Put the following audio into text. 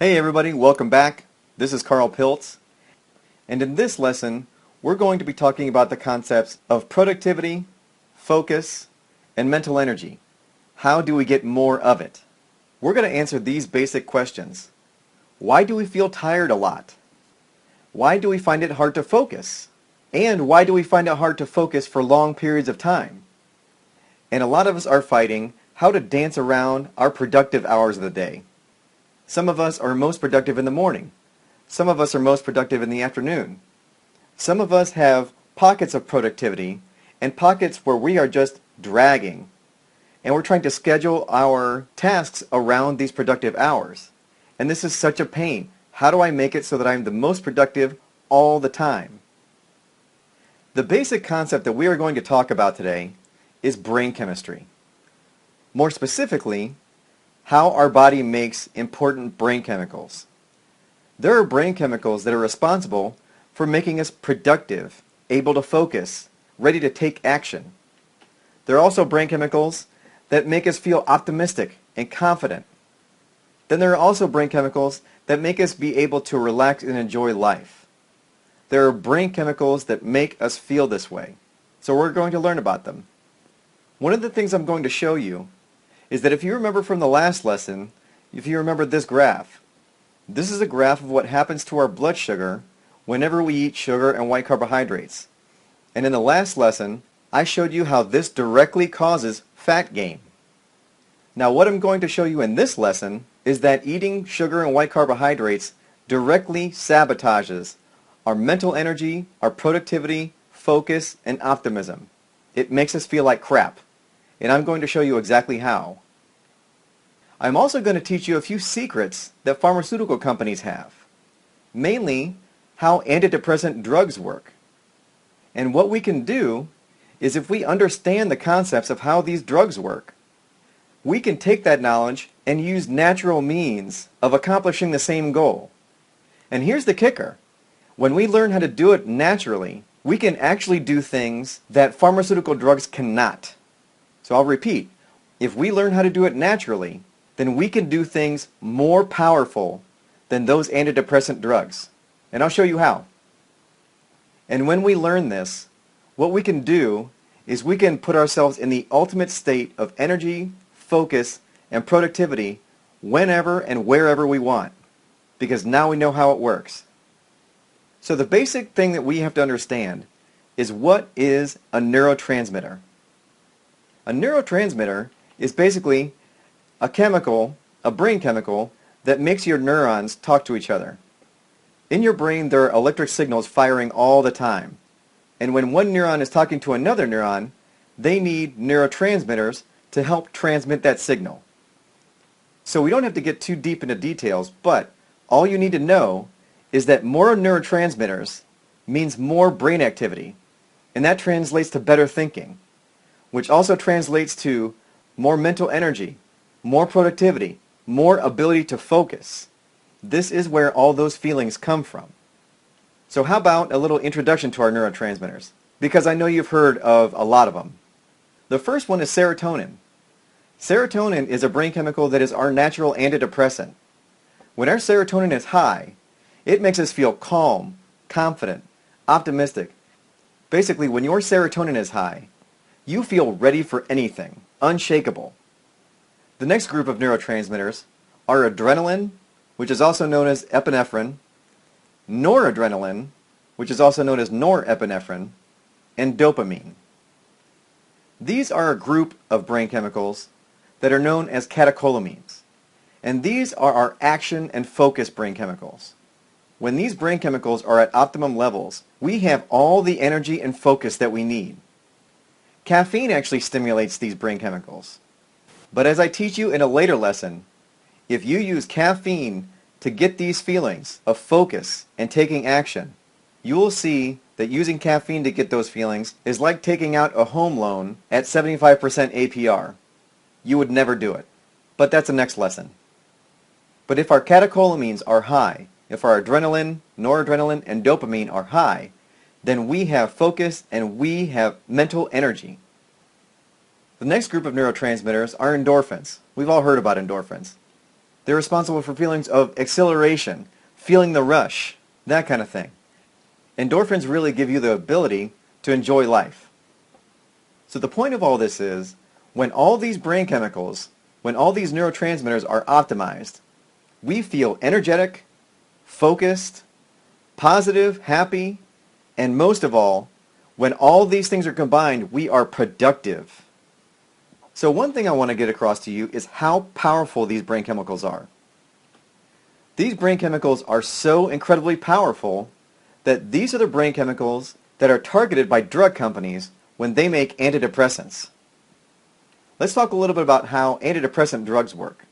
Hey everybody, welcome back. This is Carl Piltz, and in this lesson we're going to be talking about the concepts of productivity, focus, and mental energy. How do we get more of it? We're going to answer these basic questions. Why do we feel tired a lot? Why do we find it hard to focus? And why do we find it hard to focus for long periods of time? And a lot of us are fighting how to dance around our productive hours of the day. Some of us are most productive in the morning. Some of us are most productive in the afternoon. Some of us have pockets of productivity and pockets where we are just dragging. And we're trying to schedule our tasks around these productive hours. And this is such a pain. How do I make it so that I'm the most productive all the time? The basic concept that we are going to talk about today is brain chemistry. More specifically, how our body makes important brain chemicals. There are brain chemicals that are responsible for making us productive, able to focus, ready to take action. There are also brain chemicals that make us feel optimistic and confident. Then there are also brain chemicals that make us be able to relax and enjoy life. There are brain chemicals that make us feel this way. So we're going to learn about them. One of the things I'm going to show you is that if you remember from the last lesson, if you remember this graph, this is a graph of what happens to our blood sugar whenever we eat sugar and white carbohydrates. And in the last lesson, I showed you how this directly causes fat gain. Now what I'm going to show you in this lesson is that eating sugar and white carbohydrates directly sabotages our mental energy, our productivity, focus, and optimism. It makes us feel like crap. And I'm going to show you exactly how. I'm also going to teach you a few secrets that pharmaceutical companies have. Mainly, how antidepressant drugs work. And what we can do is if we understand the concepts of how these drugs work, we can take that knowledge and use natural means of accomplishing the same goal. And here's the kicker. When we learn how to do it naturally, we can actually do things that pharmaceutical drugs cannot. So I'll repeat, if we learn how to do it naturally, then we can do things more powerful than those antidepressant drugs. And I'll show you how. And when we learn this, what we can do is we can put ourselves in the ultimate state of energy, focus, and productivity whenever and wherever we want. Because now we know how it works. So the basic thing that we have to understand is what is a neurotransmitter. A neurotransmitter is basically a chemical, a brain chemical, that makes your neurons talk to each other. In your brain there are electric signals firing all the time. And when one neuron is talking to another neuron, they need neurotransmitters to help transmit that signal. So we don't have to get too deep into details, but all you need to know is that more neurotransmitters means more brain activity. And that translates to better thinking, which also translates to more mental energy, more productivity, more ability to focus. This is where all those feelings come from. So how about a little introduction to our neurotransmitters? Because I know you've heard of a lot of them. The first one is serotonin. Serotonin is a brain chemical that is our natural antidepressant. When our serotonin is high, it makes us feel calm, confident, optimistic. Basically, when your serotonin is high, you feel ready for anything, unshakable. The next group of neurotransmitters are adrenaline, which is also known as epinephrine, noradrenaline, which is also known as norepinephrine, and dopamine. These are a group of brain chemicals that are known as catecholamines. And these are our action and focus brain chemicals. When these brain chemicals are at optimum levels, we have all the energy and focus that we need. Caffeine actually stimulates these brain chemicals. But as I teach you in a later lesson, if you use caffeine to get these feelings of focus and taking action, you will see that using caffeine to get those feelings is like taking out a home loan at 75% APR. You would never do it. But that's the next lesson. But if our catecholamines are high, if our adrenaline, noradrenaline, and dopamine are high, then we have focus and we have mental energy. The next group of neurotransmitters are endorphins. We've all heard about endorphins. They're responsible for feelings of exhilaration, feeling the rush, that kind of thing. Endorphins really give you the ability to enjoy life. So the point of all this is, when all these brain chemicals, when all these neurotransmitters are optimized, we feel energetic, focused, positive, happy, and most of all, when all these things are combined, we are productive. So one thing I want to get across to you is how powerful these brain chemicals are. These brain chemicals are so incredibly powerful that these are the brain chemicals that are targeted by drug companies when they make antidepressants. Let's talk a little bit about how antidepressant drugs work.